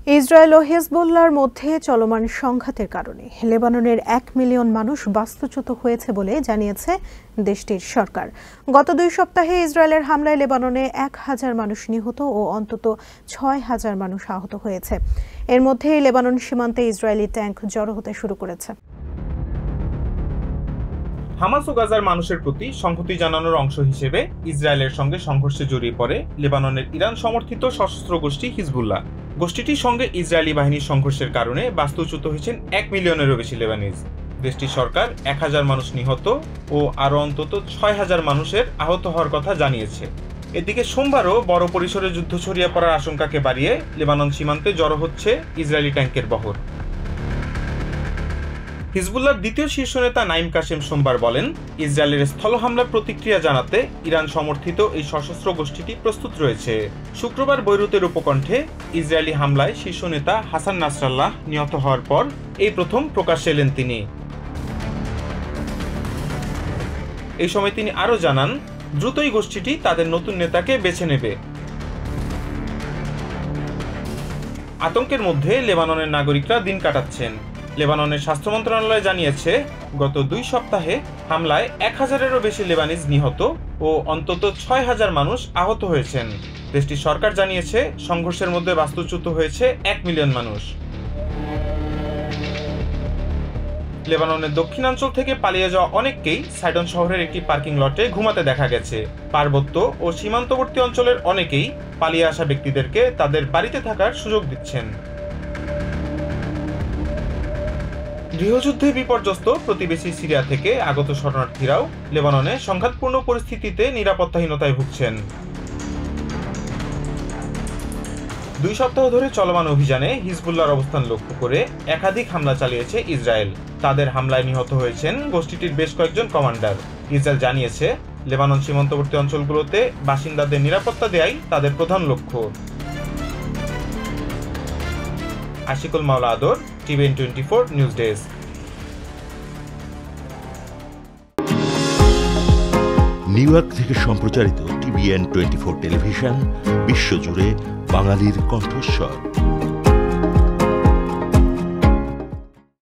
Israel ও হিজবুল্লাহর মধ্যে চলমান সংঘাতের কারণে লেবাননের ১ মিলিয়ন মানুষ বাস্তুচ্যুত হয়েছে বলে জানিয়েছে দেশটির সরকার। গত ২ সপ্তাহে ইসরায়েলের হামলায় লেবাননে ১,০০০ মানুষ নিহত ও অন্তত ৬,০০০ মানুষ আহত হয়েছে। এর মধ্যেই লেবানন সীমান্তে ইসরায়েলি ট্যাঙ্ক জড়ো হতে শুরু করেছে। হামাস ও গাজার মানুষের প্রতি সংহতি জানানোর অংশ হিসেবে ইসরায়েলের সঙ্গে সংঘর্ষে জড়িয়ে পড়ে লেবাননের ইরান সমর্থিত সশস্ত্র গোষ্ঠী হিজবুল্লাহ। গোষ্ঠীটির সঙ্গে ইসরায়েলি বাহিনীর সংঘর্ষের কারণে বাস্তুচ্যুত হয়েছেন ১ মিলিয়নেরও বেশি লেবানিজ। দেশটির সরকার ১,০০০ মানুষ নিহত ও আরও অন্তত ৬,০০০ মানুষের আহত হওয়ার কথা জানিয়েছে। এদিকে সোমবারও বড় পরিসরে যুদ্ধ ছড়িয়ে পড়ার আশঙ্কাকে বাড়িয়ে লেবানন সীমান্তে জড়ো হচ্ছে ইসরায়েলি ট্যাঙ্কের বহর। হিজবুল্লাহর দ্বিতীয় শীর্ষ নেতা নাইম কাশেম সোমবার বলেন, ইসরায়েলের স্থল হামলার প্রতিক্রিয়া জানাতে ইরান সমর্থিত এই সশস্ত্র গোষ্ঠীটি প্রস্তুত রয়েছে। শুক্রবার বৈরুতের উপকণ্ঠে ইসরায়েলি হামলায় শীর্ষ নেতা হাসান নাসরাল্লাহ নিহত হওয়ার পর এই প্রথম প্রকাশ্যে এলেন তিনি। এই সময় তিনি আরও জানান, দ্রুতই গোষ্ঠীটি তাদের নতুন নেতাকে বেছে নেবে। আতঙ্কের মধ্যে লেবাননের নাগরিকরা দিন কাটাচ্ছেন। লেবাননের স্বাস্থ্য মন্ত্রণালয় জানিয়েছে, গত ২ সপ্তাহে হামলায় ১,০০০-এরও বেশি লেবানিজ নিহত ও অন্তত ৬,০০০ মানুষ আহত হয়েছেন। দেশটির সরকার জানিয়েছে, সংঘর্ষের মধ্যে বাস্তুচ্যুত হয়েছে ১ মিলিয়ন মানুষ। লেবাননের দক্ষিণাঞ্চল থেকে পালিয়ে যাওয়া অনেককেই সাইডন শহরের একটি পার্কিং লটে ঘুমাতে দেখা গেছে। পার্বত্য ও সীমান্তবর্তী অঞ্চলের অনেকেই পালিয়ে আসা ব্যক্তিদেরকে তাদের বাড়িতে থাকার সুযোগ দিচ্ছেন। গৃহযুদ্ধে বিপর্যস্ত প্রতিবেশী সিরিয়া থেকে আগত শরণার্থীরাও লেবাননে সংঘাতপূর্ণ পরিস্থিতিতে নিরাপত্তাহীনতায় ভুগছেন। ২ সপ্তাহ ধরে চলমান অভিযানে হিজবুল্লাহর অবস্থান লক্ষ্য করে একাধিক হামলা চালিয়েছে ইসরায়েল। তাদের হামলায় নিহত হয়েছেন গোষ্ঠীটির বেশ কয়েকজন কমান্ডার। ইসরায়েল জানিয়েছে, লেবানন সীমান্তবর্তী অঞ্চলগুলোতে বাসিন্দাদের নিরাপত্তা দেয়াই তাদের প্রধান লক্ষ্য। আশিকুল মাওলা আদর, TVN 24 news desk. New York থেকে সম্প্রচারিত টিভিএন 24 টেলিভিশন বিশ্বজুড়ে বাঙালির কণ্ঠস্বর।